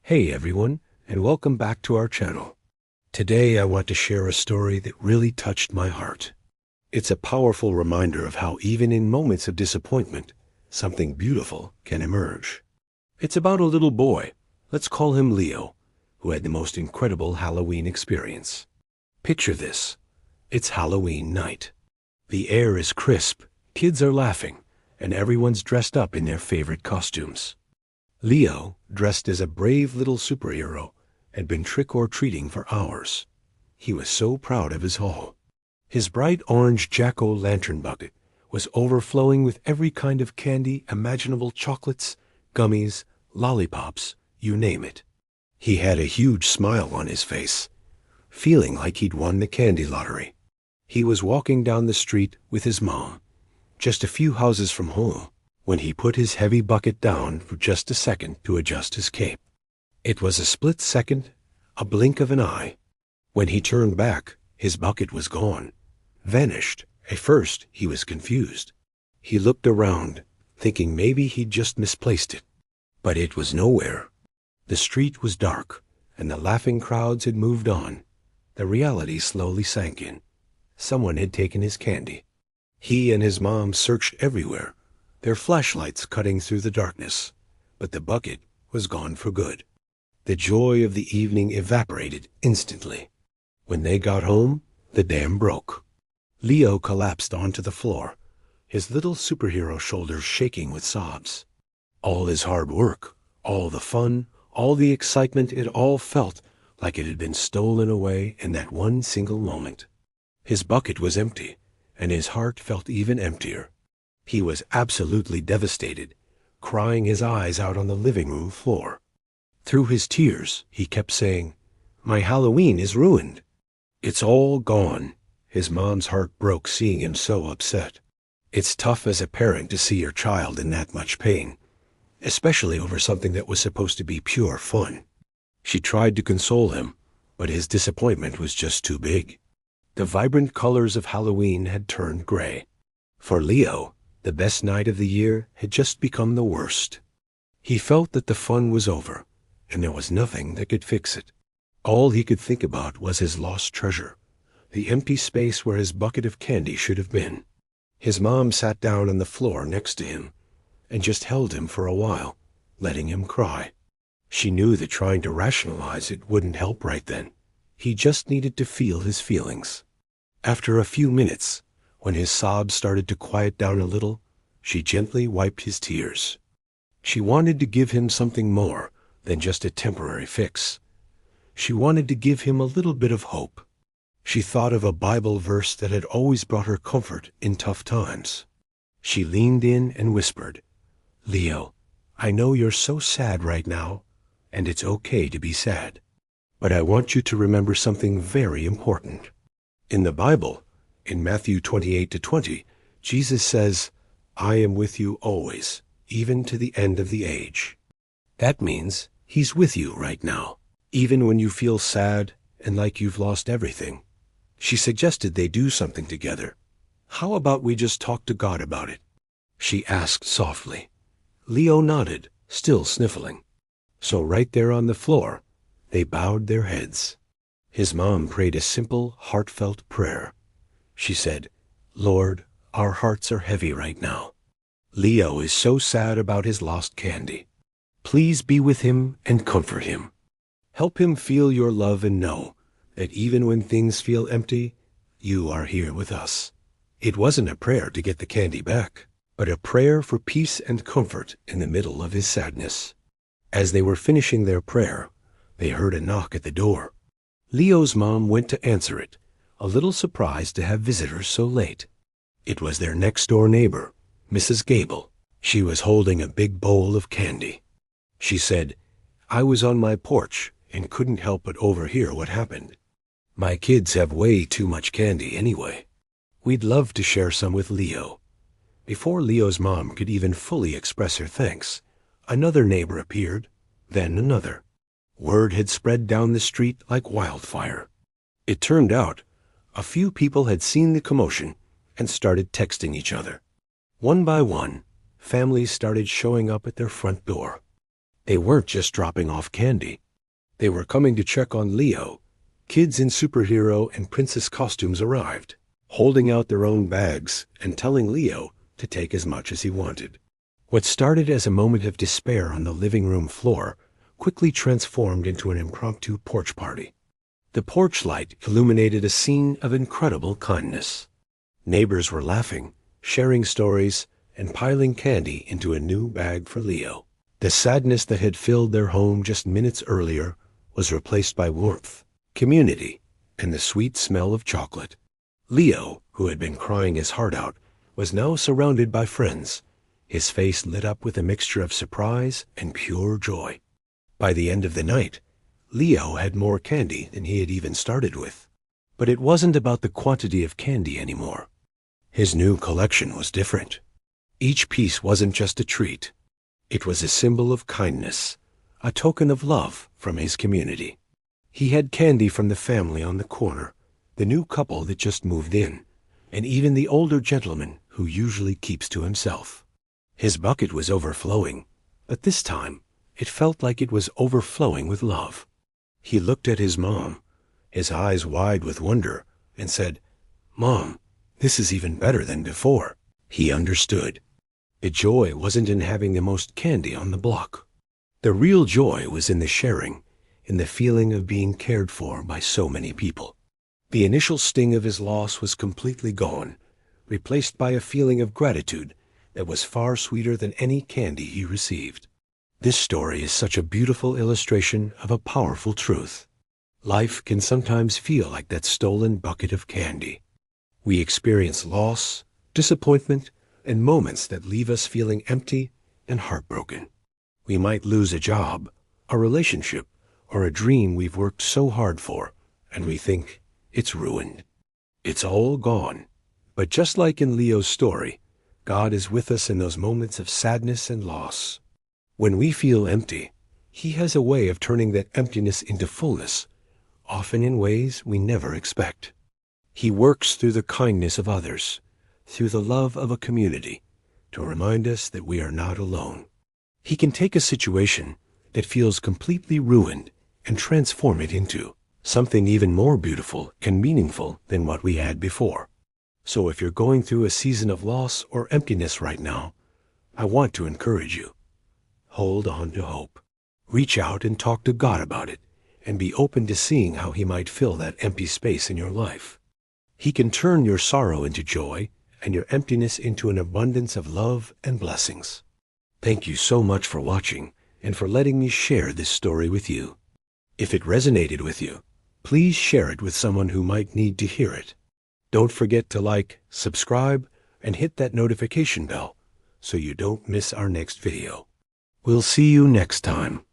Hey everyone, and welcome back to our channel. Today I want to share a story that really touched my heart. It's a powerful reminder of how even in moments of disappointment, something beautiful can emerge. It's about a little boy, let's call him Leo, who had the most incredible Halloween experience. Picture this. It's Halloween night. The air is crisp, kids are laughing, and everyone's dressed up in their favorite costumes. Leo, dressed as a brave little superhero, had been trick-or-treating for hours. He was so proud of his haul. His bright orange jack-o'-lantern bucket was overflowing with every kind of candy imaginable: chocolates, gummies, lollipops, you name it. He had a huge smile on his face, feeling like he'd won the candy lottery. He was walking down the street with his mom, just a few houses from home, when he put his heavy bucket down for just a second to adjust his cape. It was a split second, a blink of an eye. When he turned back, his bucket was gone, vanished. At first, he was confused. He looked around, thinking maybe he'd just misplaced it. But it was nowhere. The street was dark, and the laughing crowds had moved on. The reality slowly sank in. Someone had taken his candy. He and his mom searched everywhere, their flashlights cutting through the darkness, but the bucket was gone for good. The joy of the evening evaporated instantly. When they got home, the dam broke. Leo collapsed onto the floor, his little superhero shoulders shaking with sobs. All his hard work, all the fun, all the excitement, it all felt like it had been stolen away in that one single moment. His bucket was empty, and his heart felt even emptier. He was absolutely devastated, crying his eyes out on the living room floor. Through his tears, he kept saying, "My Halloween is ruined. It's all gone." His mom's heart broke seeing him so upset. It's tough as a parent to see your child in that much pain, especially over something that was supposed to be pure fun. She tried to console him, but his disappointment was just too big. The vibrant colors of Halloween had turned gray. For Leo, the best night of the year had just become the worst. He felt that the fun was over, and there was nothing that could fix it. All he could think about was his lost treasure, the empty space where his bucket of candy should have been. His mom sat down on the floor next to him and just held him for a while, letting him cry. She knew that trying to rationalize it wouldn't help right then. He just needed to feel his feelings. After a few minutes, when his sobs started to quiet down a little, she gently wiped his tears. She wanted to give him something more than just a temporary fix. She wanted to give him a little bit of hope. She thought of a Bible verse that had always brought her comfort in tough times. She leaned in and whispered, "Leo, I know you're so sad right now, and it's okay to be sad. But I want you to remember something very important. In the Bible, in Matthew 28-20, Jesus says, 'I am with you always, even to the end of the age.' That means He's with you right now, even when you feel sad and like you've lost everything." She suggested they do something together. "How about we just talk to God about it?" she asked softly. Leo nodded, still sniffling. So right there on the floor, they bowed their heads. His mom prayed a simple, heartfelt prayer. She said, "Lord, our hearts are heavy right now. Leo is so sad about his lost candy. Please be with him and comfort him. Help him feel your love and know that even when things feel empty, you are here with us." It wasn't a prayer to get the candy back, but a prayer for peace and comfort in the middle of his sadness. As they were finishing their prayer, they heard a knock at the door. Leo's mom went to answer it, a little surprised to have visitors so late. It was their next-door neighbor, Mrs. Gable. She was holding a big bowl of candy. She said, "I was on my porch and couldn't help but overhear what happened. My kids have way too much candy anyway. We'd love to share some with Leo." Before Leo's mom could even fully express her thanks, another neighbor appeared, then another. Word had spread down the street like wildfire. It turned out a few people had seen the commotion and started texting each other. One by one, families started showing up at their front door. They weren't just dropping off candy. They were coming to check on Leo. Kids in superhero and princess costumes arrived, holding out their own bags and telling Leo to take as much as he wanted. What started as a moment of despair on the living room floor quickly transformed into an impromptu porch party. The porch light illuminated a scene of incredible kindness. Neighbors were laughing, sharing stories, and piling candy into a new bag for Leo. The sadness that had filled their home just minutes earlier was replaced by warmth, community, and the sweet smell of chocolate. Leo, who had been crying his heart out, was now surrounded by friends, his face lit up with a mixture of surprise and pure joy. By the end of the night, Leo had more candy than he had even started with. But it wasn't about the quantity of candy anymore. His new collection was different. Each piece wasn't just a treat. It was a symbol of kindness, a token of love from his community. He had candy from the family on the corner, the new couple that just moved in, and even the older gentleman who usually keeps to himself. His bucket was overflowing, but this time it felt like it was overflowing with love. He looked at his mom, his eyes wide with wonder, and said, "Mom, this is even better than before." He understood. The joy wasn't in having the most candy on the block. The real joy was in the sharing, in the feeling of being cared for by so many people. The initial sting of his loss was completely gone, replaced by a feeling of gratitude that was far sweeter than any candy he received. This story is such a beautiful illustration of a powerful truth. Life can sometimes feel like that stolen bucket of candy. We experience loss, disappointment, and moments that leave us feeling empty and heartbroken. We might lose a job, a relationship, or a dream we've worked so hard for, and we think it's ruined. It's all gone. But just like in Leo's story, God is with us in those moments of sadness and loss. When we feel empty, He has a way of turning that emptiness into fullness, often in ways we never expect. He works through the kindness of others, through the love of a community, to remind us that we are not alone. He can take a situation that feels completely ruined and transform it into something even more beautiful and meaningful than what we had before. So if you're going through a season of loss or emptiness right now, I want to encourage you. Hold on to hope. Reach out and talk to God about it, and be open to seeing how He might fill that empty space in your life. He can turn your sorrow into joy and your emptiness into an abundance of love and blessings. Thank you so much for watching and for letting me share this story with you. If it resonated with you, please share it with someone who might need to hear it. Don't forget to like, subscribe, and hit that notification bell so you don't miss our next video. We'll see you next time.